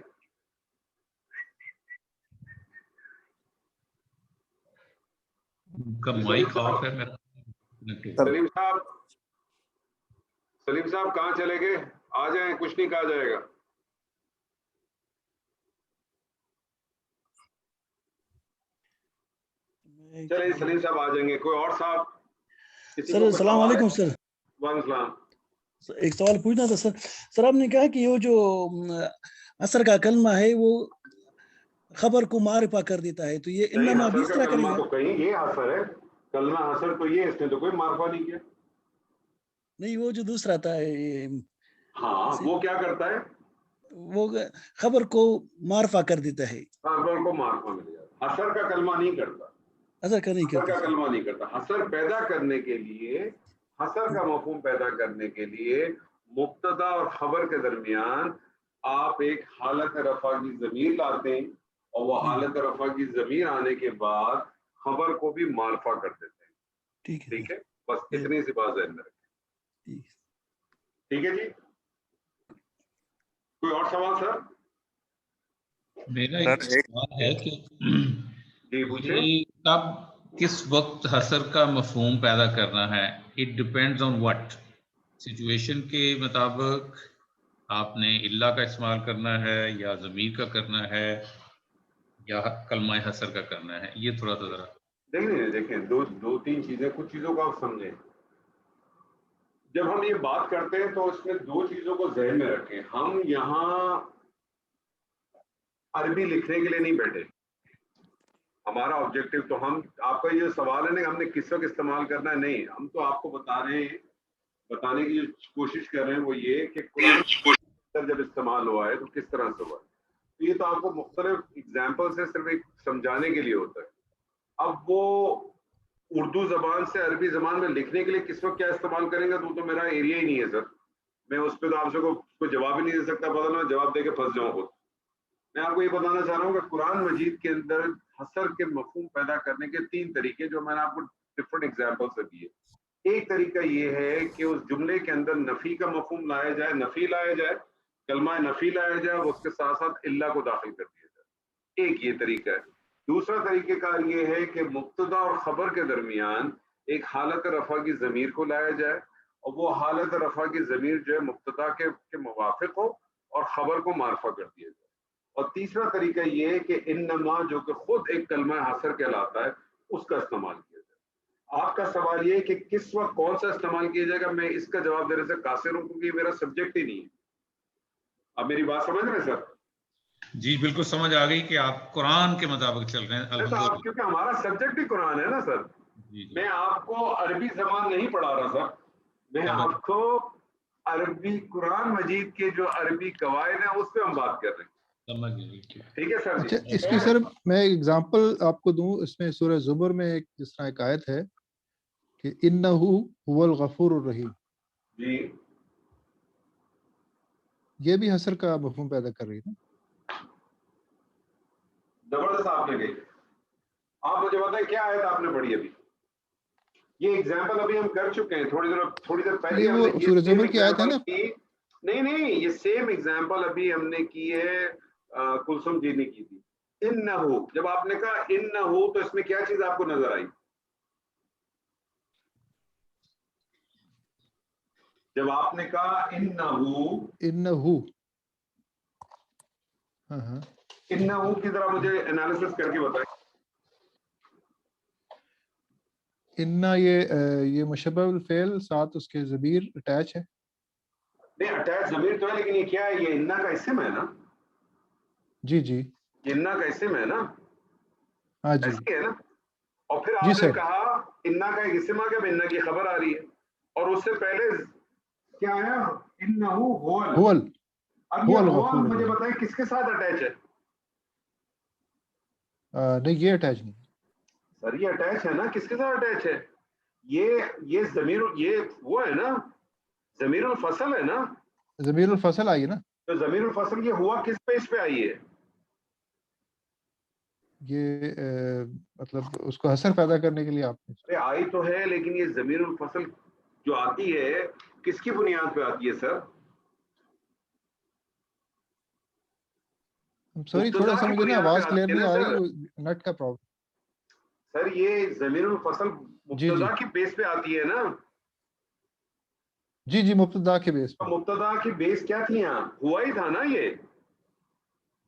[SPEAKER 1] سلیم صاحب کہاں چلے گئے؟ آ جائیں. کچھ نہیں کہا جائے گا. چلے سلیم صاحب آ جائیں گے. کوئی اور صاحب؟
[SPEAKER 9] سر السلام علیکم سر.
[SPEAKER 1] وعلیکم السلام.
[SPEAKER 9] ایک سوال پوچھنا تھا سر. سر آپ نے کہا کہ وہ جو اثر کا کلمہ ہے وہ خبر کو معرفہ کر دیتا ہے تو یہ انما بھی اس طرح کرے گا؟
[SPEAKER 1] تو کہیں یہ حسر ہے. کلمہ حسر تو یہ اس نے تو کوئی معرفہ نہیں کیا. نہیں
[SPEAKER 9] وہ جو دوسرا تھا
[SPEAKER 1] ہاں وہ کیا کرتا ہے؟
[SPEAKER 9] وہ خبر کو معرفہ کر دیتا ہے.
[SPEAKER 1] خبر کو معرفہ مل جاتا. حسر کا کلمہ نہیں کرتا. حسر کا کلمہ نہیں کرتا. حسر پیدا کرنے کے لیے حسر کا مفہوم پیدا کرنے کے لیے مبتدا اور خبر کے درمیان آپ ایک حالت رفع کی ضمیر لاتے ہیں اور وہ حالت رفع کی ضمیر آنے کے بعد خبر کو بھی معرفہ کر دیتے ہیں. ٹھیک ہے. بس اتنی سی بات ذہن میں رکھیں. ٹھیک ہے جی. کوئی اور سوال سر؟
[SPEAKER 3] میرا ایک سوال ہے کہ
[SPEAKER 1] جی پوچھیں.
[SPEAKER 3] کب کس وقت حسر کا مفہوم پیدا کرنا ہے؟ It depends on what situation کے مطابق آپ نے اللہ کا استعمال کرنا ہے یا ضمیر کا کرنا ہے یا کلمہ حسر کا کرنا ہے؟ یہ تھوڑا سا ذرا
[SPEAKER 1] دیکھیں دو تین چیزیں، کچھ چیزوں کو آپ سمجھیں. جب ہم یہ بات کرتے ہیں تو اس میں دو چیزوں کو ذہن میں رکھیں. ہم یہاں عربی لکھنے کے لیے نہیں بیٹھے. ہمارا آبجیکٹو تو ہم، آپ کا یہ سوال ہے نا کہ ہم نے کس وقت استعمال کرنا ہے، نہیں، ہم تو آپ کو بتا رہے ہیں، بتانے کی جو کوشش کر رہے ہیں وہ یہ کہ قرآن جب استعمال ہوا ہے تو کس طرح سے ہوا ہے. تو یہ تو آپ کو مختلف ایگزامپل سے صرف ایک سمجھانے کے لیے ہوتا ہے. اب وہ اردو زبان سے عربی زبان میں لکھنے کے لیے کس وقت کیا استعمال کریں گے تو میرا ایریا ہی نہیں ہے سر. میں اس پہ تو آپ سے کوئی جواب ہی نہیں دے سکتا، پتہ میں جواب دے کے پھنس جاؤں خود. میں آپ کو یہ بتانا چاہ رہا ہوں کہ قرآن مجید کے اندر حسر کے مفہوم پیدا کرنے کے 3 طریقے جو میں نے آپ کو ڈفرنٹ ایگزامپل سے دیے. ایک طریقہ یہ ہے کہ اس جملے کے اندر نفی کا مفہوم لایا جائے، نفی لایا جائے، کلمہ نفی لایا جائے اور اس کے ساتھ ساتھ اللہ کو داخل کر دیا جائے. ایک یہ طریقہ ہے. دوسرا طریقہ کار یہ ہے کہ مبتدا اور خبر کے درمیان ایک حالت رفع کی ضمیر کو لایا جائے اور وہ حالت رفع کی ضمیر جو ہے مبتدا کے موافق ہو اور خبر کو معرفہ کر دیا جائے. اور تیسرا طریقہ یہ ہے کہ انما جو کہ خود ایک کلمہ حسر کہلاتا ہے اس کا استعمال کیا جائے. آپ کا سوال یہ ہے کہ کس وقت کون سا استعمال کیا جائے گا، میں اس کا جواب دینے سے قاصر ہوں کیونکہ یہ میرا سبجیکٹ ہی نہیں ہے. آپ میری بات سمجھ رہے ہیں سر؟
[SPEAKER 3] جی بالکل سمجھ آ گئی کہ آپ قرآن کے مطابق چل رہے ہیں. الحمدللہ
[SPEAKER 1] کیونکہ ہمارا سبجیکٹ ہی قرآن ہے نا سر. میں آپ کو عربی زبان نہیں پڑھا رہا سر، میں آپ کو عربی قرآن مجید کے جو عربی قواعد ہیں اس پہ ہم بات کر رہے ہیں. ٹھیک ہے سر.
[SPEAKER 7] اچھا اس کی سر میں ایگزامپل آپ کو دوں. اس میں سورہ زمر میں ایک جس طرح ایک آیت ہے کہ انہو هو الغفور الرحیم،
[SPEAKER 1] جی
[SPEAKER 7] یہ بھی حسر کا مفہوم پیدا کر رہی ہے نا.
[SPEAKER 1] زبردست آپ نے کہی. آپ مجھے بتائیں کیا آیت آپ نے پڑھی ابھی؟ یہ ایگزامپل ابھی ہم کر چکے ہیں تھوڑی دیر پہلے.
[SPEAKER 7] یہ وہ سورہ زمر کی آیت ہے نا.
[SPEAKER 1] نہیں یہ سیم ایگزامپل ابھی ہم نے کی ہے، کلثوم جی نے کی تھی. انہو، جب آپ نے کہا انہو تو اس میں کیا چیز آپ کو نظر آئی؟ جب آپ نے کہا
[SPEAKER 7] انہو، ہاں
[SPEAKER 1] انہو کی طرح مجھے انالیسس کر کے بتائیں.
[SPEAKER 7] انہ یہ مشبہ الفعل ساتھ اس کے ضمیر اٹیچ ہے.
[SPEAKER 1] نہیں اٹیچ ضمیر تو ہے لیکن یہ کیا ہے؟ یہ انہ کا اسم ہے نا.
[SPEAKER 7] جی
[SPEAKER 1] یہ انہ کا اسم ہے نا.
[SPEAKER 7] ہاں جی
[SPEAKER 1] ایسے ہے نا. اور پھر
[SPEAKER 7] جی
[SPEAKER 1] آپ نے
[SPEAKER 7] سر.
[SPEAKER 1] کہا انہ کا ایک اسم آ گیا، انہ کی خبر آ رہی ہے اور اس سے پہلے کیا ہے؟ انہو ہول. اب یہ ہول مجھے بتائیں کس کے ساتھ اٹیچ ہے؟
[SPEAKER 7] نہیں یہ اٹیچ نہیں
[SPEAKER 1] سر. یہ اٹیچ ہے نا. کس کے ساتھ اٹیچ ہے؟ یہ ضمیر، یہ وہ ہے نا، ضمیر الفصل ہے نا.
[SPEAKER 7] ضمیر الفصل آئی ہے نا.
[SPEAKER 1] تو ضمیر الفصل یہ ہوا کس بیس پہ آئی ہے؟
[SPEAKER 7] یہ مطلب اس کو حسر پیدا کرنے کے لیے آپ نے
[SPEAKER 1] آئی تو ہے لیکن یہ ضمیر الفصل جو آتی ہے کس کی بنیاد پہ آتی ہے سر؟
[SPEAKER 7] سوری تھوڑا سا مجھے نا آواز کلیئر نہیں آ رہی، نیٹ کا پرابلم.
[SPEAKER 1] سر یہ ضمیر الفصل مبتدا کی بیس پہ آتی ہے نا.
[SPEAKER 7] جی مبتدا کے بیس پہ.
[SPEAKER 1] مبتدا کی بیس کیا تھی یہاں؟ ہوا ہی تھا نا یہ.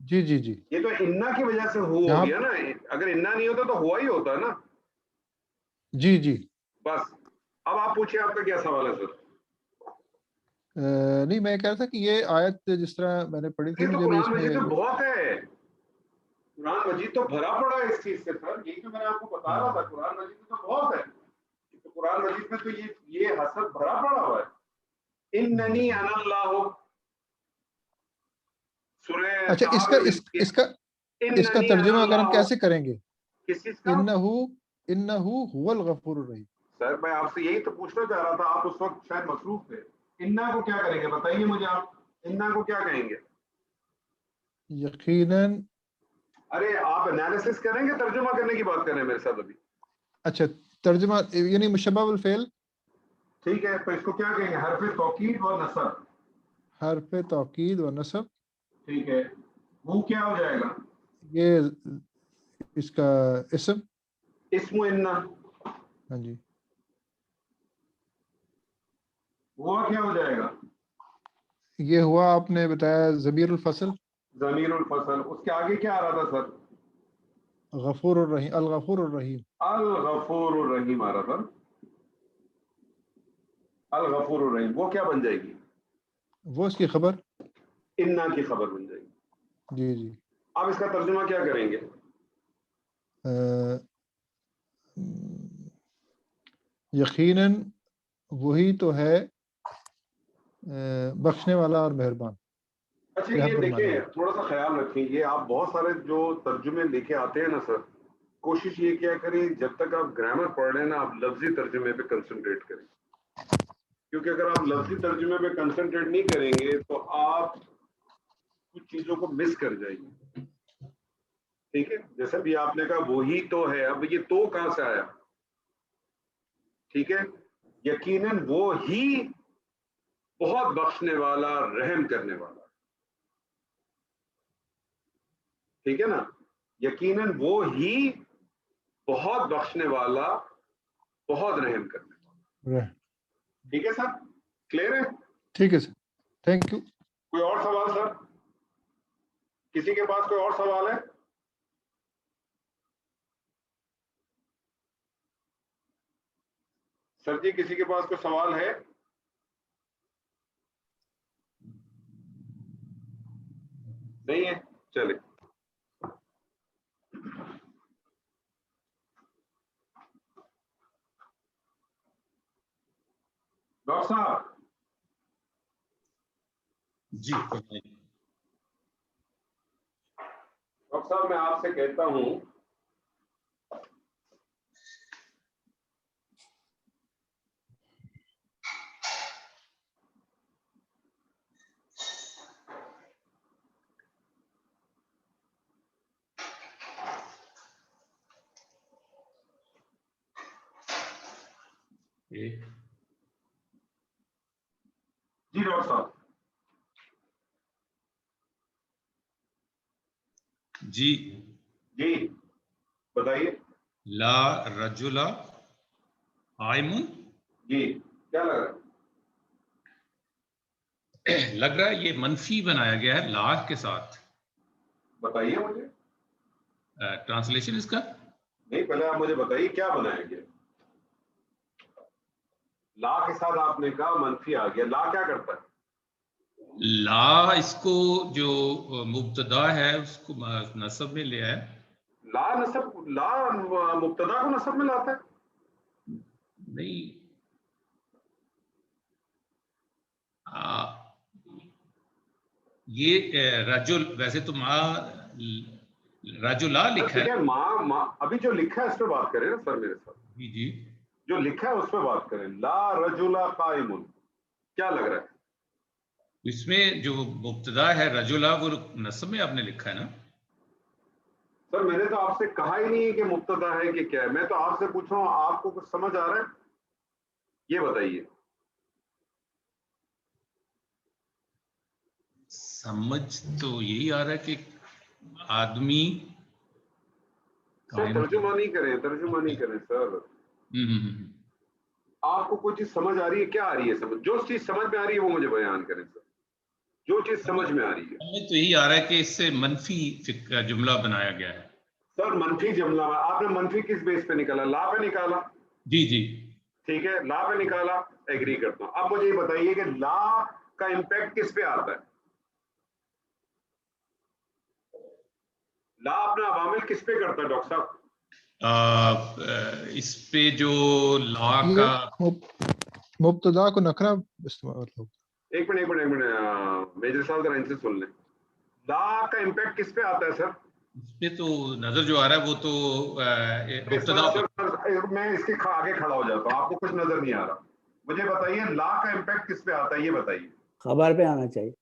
[SPEAKER 7] جی
[SPEAKER 1] یہ تو انہ کی وجہ سے ہو گیا نا. اگر انہ نہیں ہوتا تو ہوا ہی ہوتا نا.
[SPEAKER 7] جی
[SPEAKER 1] بس اب آپ پوچھیں آپ کا کیا سوال ہے سر؟
[SPEAKER 7] نہیں میں کہہ رہا تھا کہ یہ آیت جس طرح میں نے پڑھی تھی مجھے
[SPEAKER 1] قرآن مجید تو بہت ہے. قرآن مجید تو بھرا پڑا ہے اس چیز سے سر. یہی تو میں نے آپ کو بتا رہا تھا. قرآن مجید میں تو بہت ہے. تو قرآن مجید میں تو یہ حسد بھرا پڑا ہوا ہے. اننی انا اللہ.
[SPEAKER 7] اچھا اس کا ترجمہ اگر ہم کیسے کریں گے؟
[SPEAKER 1] کس چیز کا؟
[SPEAKER 7] انہو هو الغفور الرحیم.
[SPEAKER 1] سر میں آپ سے یہی تو پوچھنا چاہ رہا تھا. آپ اس وقت شاید مصروف تھے. انہ کو کیا کریں گے بتائیے مجھے. آپ انہ کو کیا کہیں گے؟
[SPEAKER 7] یقیناً.
[SPEAKER 1] ارے آپ انالیسس کریں گے ترجمہ کرنے کی بات کر رہے ہیں میرے ساتھ ابھی؟
[SPEAKER 7] اچھا ترجمہ یعنی مشبہ بالفعل.
[SPEAKER 1] ٹھیک ہے تو اس کو کیا کہیں گے؟ حرف توکید و نصب.
[SPEAKER 7] حرف توکید و نصب.
[SPEAKER 1] ٹھیک ہے. وہ کیا ہو جائے گا؟
[SPEAKER 7] یہ اس کا اسم
[SPEAKER 1] انہ.
[SPEAKER 7] ہاں جی.
[SPEAKER 1] وہ کیا ہو جائے گا؟
[SPEAKER 7] یہ ہوا آپ نے بتایا ضمیر الفصل.
[SPEAKER 1] ضمیر الفصل. اس کے آگے کیا آ رہا تھا سر؟
[SPEAKER 7] غفور الرحیم، الغفور الرحیم،
[SPEAKER 1] الغفور الرحیم آ رہا تھا، الغفور الرحیم، وہ کیا بن جائے گی؟
[SPEAKER 7] وہ اس کی خبر،
[SPEAKER 1] انا کی خبر بن جائے گی.
[SPEAKER 7] جی جی.
[SPEAKER 1] آپ اس کا ترجمہ کیا کریں گے؟
[SPEAKER 7] یقیناً وہی تو ہے بخشنے والا اور مہربان.
[SPEAKER 1] اچھا یہ دیکھیں، تھوڑا سا خیال رکھیں، یہ آپ بہت سارے جو ترجمے لے کے آتے ہیں نا سر، کوشش یہ کیا کریں جب تک آپ گرامر پڑھ رہے ہیں نا، آپ لفظی ترجمے پہ کنسنٹریٹ کریں، کیونکہ اگر آپ لفظی ترجمے پہ کنسنٹریٹ نہیں کریں گے تو آپ کچھ چیزوں کو مس کر جائیں گے. ٹھیک ہے، جیسا بھی آپ نے کہا وہی تو ہے، اب یہ تو کہاں سے آیا؟ ٹھیک ہے، یقیناً وہ ہی بہت بخشنے والا، رحم کرنے والا. ٹھیک ہے نا، یقیناً وہ ہی بہت بخشنے والا، بہت رحم کرنے والا. ٹھیک ہے سر، کلیئر ہے؟
[SPEAKER 7] ٹھیک ہے سر، تھینک یو.
[SPEAKER 1] کوئی اور سوال سر؟ کسی کے پاس کوئی اور سوال ہے؟ سر جی کسی کے پاس کوئی سوال ہے؟ نہیں ہے، چلے. ڈاکٹر صاحب
[SPEAKER 3] جی
[SPEAKER 1] ڈاکٹر صاحب میں آپ سے کہتا ہوں جی ڈاکٹر صاحب
[SPEAKER 3] جی
[SPEAKER 1] جی بتائیے.
[SPEAKER 3] لا رجل قائم،
[SPEAKER 1] جی کیا لگ رہا ہے؟
[SPEAKER 3] لگ رہا ہے یہ منفی بنایا گیا ہے لا کے ساتھ.
[SPEAKER 1] بتائیے مجھے.
[SPEAKER 3] ٹرانسلیشن اس کا
[SPEAKER 1] نہیں، پہلے آپ مجھے بتائیے کیا بنایا گیا. لا کے ساتھ آپ نے کہا منفی آ گیا، لا کیا کرتا ہے؟
[SPEAKER 3] لا اس کو جو مبتدا ہے اس کو نصب میں لیا ہے.
[SPEAKER 1] لا نصب، لا مبتدا کو نصب میں لاتا ہے؟
[SPEAKER 3] نہیں، یہ رجل، ویسے تو ماں رجلا لکھا ہے.
[SPEAKER 1] ماں ابھی جو لکھا ہے اس پہ بات کریں نا سر میرے ساتھ.
[SPEAKER 3] جی جی،
[SPEAKER 1] جو لکھا ہے اس پہ بات کریں. لا رجل قائم، کیا لگ رہا ہے؟
[SPEAKER 3] اس میں جو مبتدا ہے رجلا وہ نصب میں آپ نے لکھا ہے نا.
[SPEAKER 1] سر میں نے تو آپ سے کہا ہی نہیں ہے کہ مبتدا ہے کہ کیا ہے، میں تو آپ سے پوچھ رہا ہوں آپ کو کچھ سمجھ آ رہا ہے؟ یہ بتائیے.
[SPEAKER 3] سمجھ تو یہی آ رہا ہے کہ آدمی
[SPEAKER 1] سر ترجمہ نہیں کریں، ترجمہ نہیں کریں سر. آپ کو کوئی چیز سمجھ آ رہی ہے؟ کیا آ رہی ہے سمجھ؟ جو چیز سمجھ میں آ رہی ہے وہ مجھے بیان کریں سر، جو چیز سمجھ میں آ رہی ہے.
[SPEAKER 3] ہمیں تو یہی آ رہا ہے کہ اس سے منفی جملہ بنایا گیا ہے.
[SPEAKER 1] سر منفی جملہ آپ نے منفی کس بیس پہ نکالا؟ لا پہ نکالا.
[SPEAKER 3] جی جی،
[SPEAKER 1] ٹھیک ہے، لا پہ نکالا، ایگری کرتا ہوں. اب مجھے یہ بتائیے کہ لا کا امپیکٹ کس پہ آتا ہے؟ لا اپنا عوامل کس پہ کرتا ہے ڈاکٹر صاحب؟
[SPEAKER 3] اس پہ جو لا کا
[SPEAKER 7] مبتدا کو نکرہ استعمال ہوگا.
[SPEAKER 1] ایک منٹ میجر صاحب ذرا ان سے سن لیں. لا کا امپیکٹ کس پہ آتا ہے سر؟
[SPEAKER 3] اس پہ تو نظر جو آ رہا ہے وہ تو مبتدا.
[SPEAKER 1] میں اس کے آگے کھڑا ہو جاتا ہوں، آپ کو کچھ نظر نہیں آ رہا. مجھے بتائیے لا کا امپیکٹ کس پہ آتا ہے، یہ بتائیے.
[SPEAKER 10] خبر پہ آنا چاہیے.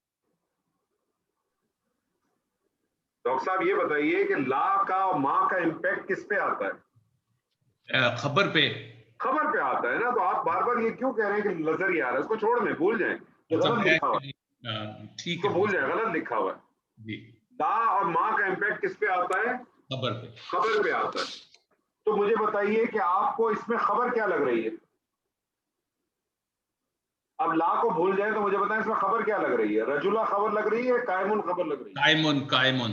[SPEAKER 1] ڈاکٹر صاحب یہ بتائیے کہ لا کا اور ماں کا امپیکٹ کس پہ آتا ہے؟
[SPEAKER 3] خبر پہ.
[SPEAKER 1] خبر پہ آتا ہے نا. تو آپ بار بار یہ کیوں کہہ رہے ہیں کہ نظر ہی آ رہا ہے؟ اس کو چھوڑ دیں، بھول جائیں، یہ غلط لکھا ہوا ہے.
[SPEAKER 3] ٹھیک
[SPEAKER 1] ہے،
[SPEAKER 3] ہے،
[SPEAKER 1] بھول جائیں، غلط لکھا ہوا ہے.
[SPEAKER 3] جی.
[SPEAKER 1] لا اور ماں کا امپیکٹ کس پہ آتا ہے؟
[SPEAKER 3] خبر پہ.
[SPEAKER 1] خبر پہ آتا ہے. تو مجھے بتائیے کہ آپ کو اس میں خبر کیا لگ رہی ہے؟ اب لا کو بھول جائیں تو مجھے بتائیں اس میں خبر کیا لگ رہی ہے؟ رجلا خبر لگ رہی ہے، قائمون خبر لگ رہی ہے؟
[SPEAKER 3] قائمون. قائمون.